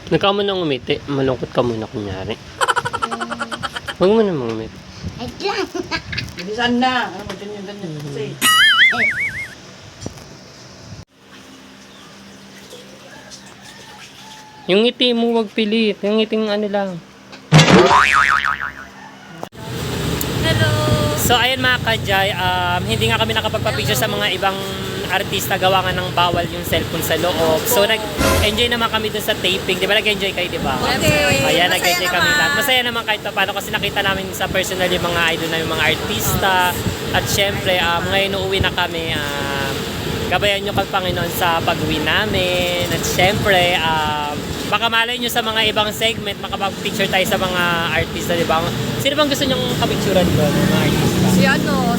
Nagka mo nang umiti. Malungkot ka muna kunyari. Huwag mo na umiti. Ay lang. Bilisan na. Ano, ganyan kasi. Yung ngiti mo wag pilit. Yung ngiting ano lang. Hello. So ayun mga kajay, hindi nga kami nakapagpa-picture sa mga ibang artista, gawa nga ng bawal yung cellphone sa loob. So nag-enjoy naman kami dun sa taping. Di ba nag-enjoy kayo, di ba? Okay. Ayan, Masaya nag-enjoy kami naman. lahat. Masaya naman kahit paano kasi nakita namin sa personal yung mga idol na yung mga artista. At syempre, ngayon uuwi na kami. Gabayan nyo kang Panginoon sa pag-uwi namin. At syempre, baka malay nyo sa mga ibang segment, makapag-picture tayo sa mga artista, di ba? Sino bang gusto nyong kapicturan doon, mga artista?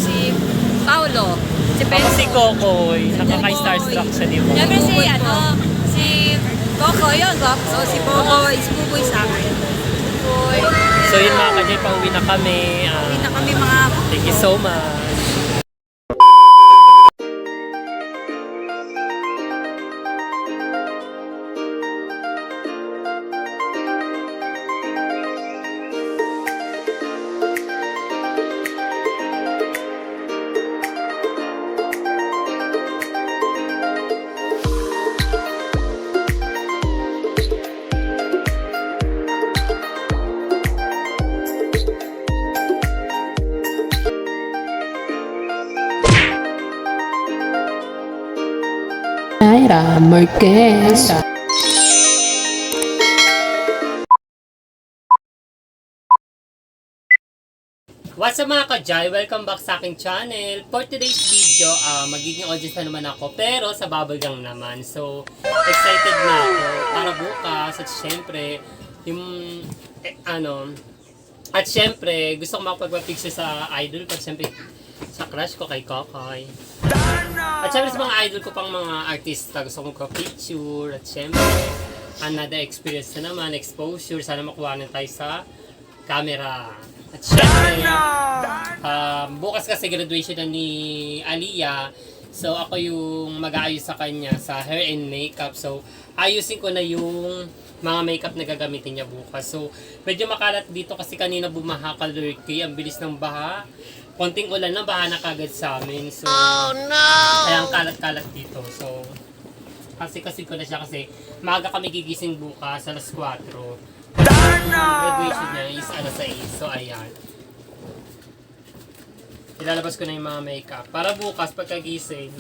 Si Paolo. Si Ako si Kokoy, nakaka-starstruck siya, di ba? Siyempre si Coco yun. So si Popoy, si Buboy sa akin. Buboy. So yun mga kajay, pauwi na kami. Uwi na kami mga... Thank you so much. Naira Marquez. What's up mga kajay? Welcome back sa aking channel. For today's video, magiging audience na naman ako, pero sa bubblegum naman. So, excited na ako para bukas. At syempre, yung, at syempre, gusto ko makapagpa-picture sa idol ko. At syempre, sa crush ko kay Kokoy. At syempre sa mga idol ko pang mga artista, gusto ko magpa-picture. At syempre, another experience na naman, exposure. Sana makuha na tayo sa camera. At syempre, bukas kasi graduation na ni Aliyah. So ako yung mag-aayos sa kanya sa hair and makeup. So ayusin ko na yung mga makeup na gagamitin niya bukas. So medyo makalat dito kasi kanina bumaha ka lurky. Ang bilis ng baha. Konting ulan na, baha na kagad sa amin. So, oh no! Kaya ang kalat-kalat dito. So, kasi ko na siya kasi maaga kami gigising bukas, alas 4. Graduation niya is alas 6. So, ayan. Ilalabas ko na yung mga makeup. Para bukas, pagkagising,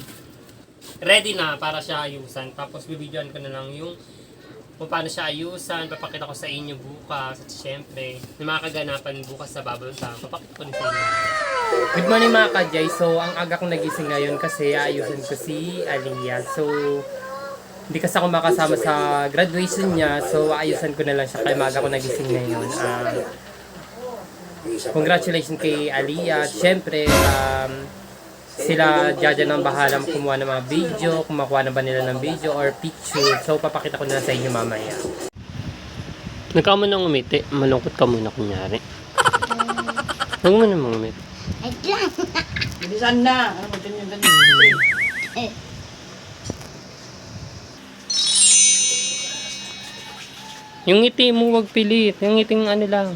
ready na para siya ayusan. Tapos, bibidyoan ko na lang yung kung paano siya ayusan. Papakita ko sa inyo bukas. At syempre, yung mga kaganapan bukas sa bubble time, papakita ko na sa inyo. Good morning mga kajay. So, ang aga kong nagising ngayon kasi ayusin ko si Aliyah. So, hindi kasi ako makasama sa graduation niya. So, ayusan ko na lang siya kaya maaga ko nagising ngayon. Congratulations kay Aliyah. At syempre, sila dyan ang bahala kumuha ng mga video, kung makuha na ba nila ng video or picture. So, papakita ko na lang sa inyo mamaya. Nagka mo nang umiti. Malungkot ka muna kunyari. Huwag mo na umiti. Ay lang. Bilisan na. Ano, ganyan kasi. Yung ngiti mo wag pilit. Yung ngiting ano lang.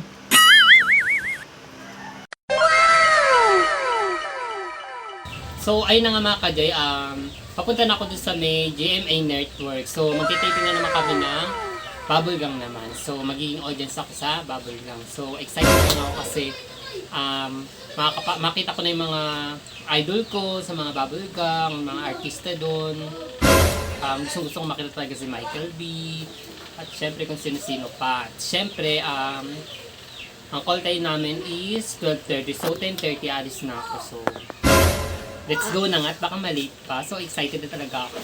So, ayun na nga mga kajay. Papunta na ako dun sa may GMA Network. So, magtitaping na naman kami ng bubblegum naman. So, magiging audience ako sa bubblegum. So, excited na ako kasi makita ko na yung mga idol ko sa mga bubblegum, mga artista doon. Gusto ko makita talaga si Michael B. At syempre kung sino-sino pa. At syempre, ang call time namin is 12:30. So 10:30 alis na ako. So let's go na nga at baka malate pa. So excited na talaga ako.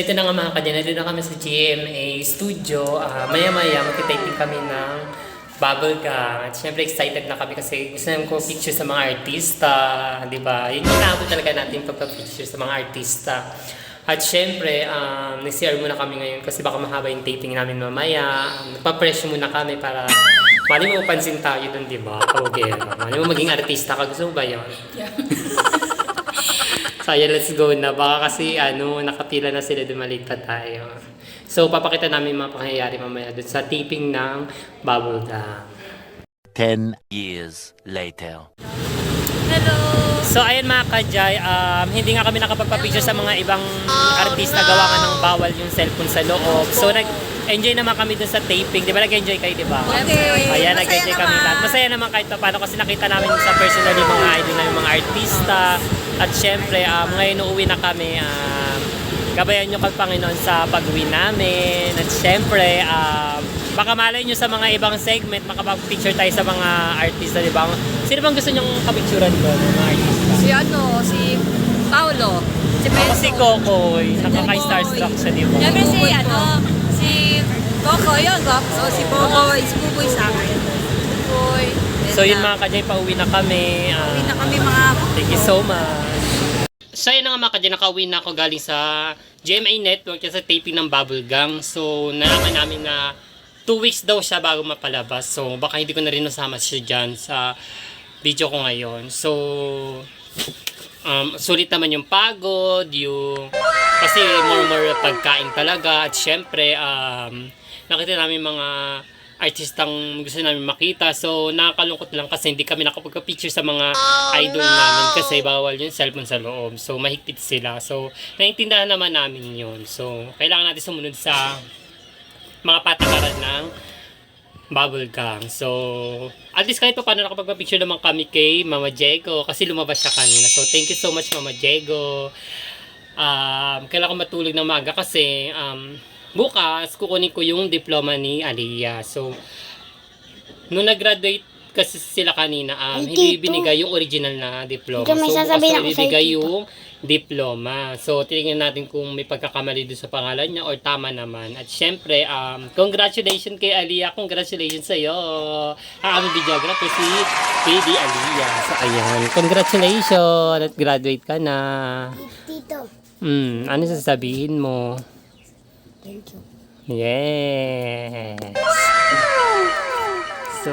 Ito na nga mga kadyan, nandito na kami sa GMA Studio. Maya-maya magti-taping kami ng bubblegum. At syempre excited na kami kasi gusto namin ko picture sa mga artista. Diba? Yun yung inaabot talaga natin pagpa-picture sa mga artista. At syempre, nag-CR muna kami ngayon kasi baka mahaba yung taping namin mamaya. Nagpa-pressure muna kami para Mali mo pansin tayo dun, di ba? Pagogero. Mali mo maging artista ka. Gusto mo ba yun? So, ayan, let's go na. Baka kasi, nakapila na sila, dumalit pa tayo. So, papakita namin mga pangyayari mamaya dun sa taping ng bubblegum. 10 years later. Hello! So, ayan mga kajay, hindi nga kami nakapagpa-picture sa mga ibang artista gawa nga ng bawal yung cellphone sa loob. So, nag-enjoy naman kami dun sa taping. Di ba nag-enjoy kayo, di ba? Okay. Ayan, Masaya nag-enjoy kami naman. lahat. Masaya naman kahit paano kasi nakita namin sa personal yung mga idol na yung mga artista. At syempre, ngayon uuwi na kami. Gabayan nyo kang Panginoon sa pag-uwi namin. At syempre, baka malay nyo sa mga ibang segment, makapag-picture tayo sa mga artista, di ba? Sino bang gusto nyong kapicturan doon, mga artista? Si Paolo. Si Ako Benzo. si Kokoy, nakaka-starstruck siya, di ba? Siyempre si Coco yun, so si Bobo is buboy sa akin. Buboy. So yun mga kajay, pauwi na kami. Uwi na kami mga... Thank you so much. So yun na nga mga kajay, nakauwi na ako galing sa GMA Network sa taping ng Bubblegum. So nalaman namin na 2 weeks daw siya bago mapalabas. So baka hindi ko na rin nasama siya dyan sa video ko ngayon. So sulit naman yung pagod, kasi more pagkain talaga. At syempre, nakita namin mga artistang gusto namin makita. So, nakakalungkot lang kasi hindi kami nakapagpa-picture sa mga idol namin kasi bawal yung cellphone sa loob. So, mahigpit sila. So, naiintindihan naman namin yun. So, kailangan natin sumunod sa mga patakaran ng bubblegum. So, at least kahit pa paano nakapagpa-picture naman kami kay Mama Diego kasi lumabas siya kanina. So, thank you so much Mama Diego. Kailangan ko matulog ng maaga kasi bukas kukunin ko yung diploma ni Aliyah. So, nung nag-graduate kasi sila kanina, hindi binigay yung original na diploma. So, bukas na ibibigay yung diploma. So, tingnan natin kung may pagkakamali doon sa pangalan niya or tama naman. At syempre, congratulations kay Aliyah. Congratulations sa'yo. Ang videographer si Baby Aliyah. So, ayan. Congratulations at graduate ka na. Tito. Ano sasabihin mo? Thank you. Yes. So,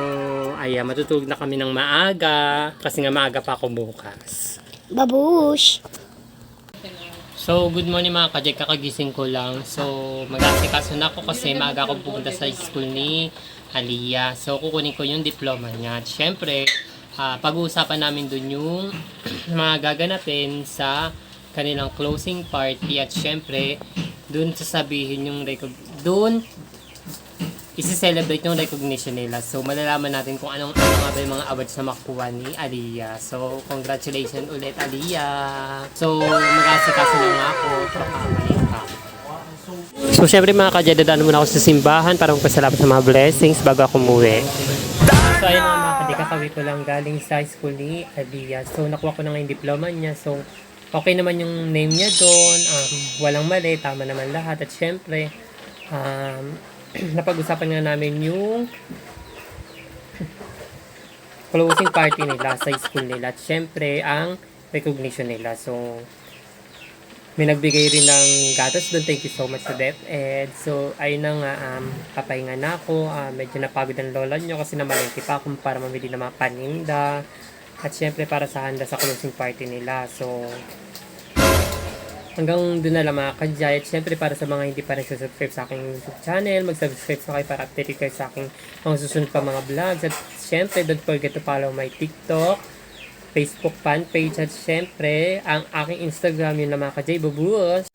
ayan, matutulog na kami ng maaga kasi nga maaga pa ako bukas. Babush. So, good morning mga kajay, kakagising ko lang. So, mag-asikaso na ako kasi maaga ako pupunta sa school ni Aliyah. So, kukunin ko yung diploma niya. At syempre, pag-uusapan namin dun yung mga gaganapin sa kanilang closing party. At syempre, dun sasabihin yung isi-celebrate yung recognition nila. So, malalaman natin kung ano nga ba yung mga awards na makuha ni Aliyah. So, congratulations ulit, Aliyah! So, mag-asikaso na nga ako. So, syempre mga kajay, dadaan muna ako sa simbahan para magpasalamat sa mga blessings bago ako umuwi. So, ayun mga kajay, kakawi ko lang galing sa school ni Aliyah. So, nakuha ko na nga yung diploma niya. So, okay naman yung name niya doon. Walang mali, tama naman lahat. At syempre, napag-usapan nga namin yung closing party nila sa school nila. At syempre, ang recognition nila. So, may nagbigay rin ng gatas doon. Thank you so much sa DepEd. So, ayun na nga, papahinga na ako. Medyo napagod ang lola nyo kasi namalengke pa ako para mamili ng mga paninda. At syempre, para sa handa sa closing party nila. So, hanggang doon na lang mga kajay. At syempre, para sa mga hindi pa nag-subscribe sa aking YouTube channel, mag-subscribe na kayo para update kayo sa aking mga susunod pa mga vlogs. At syempre, don't forget to follow my TikTok, Facebook fan page, at syempre, ang aking Instagram, yun na mga kajay. Babuos!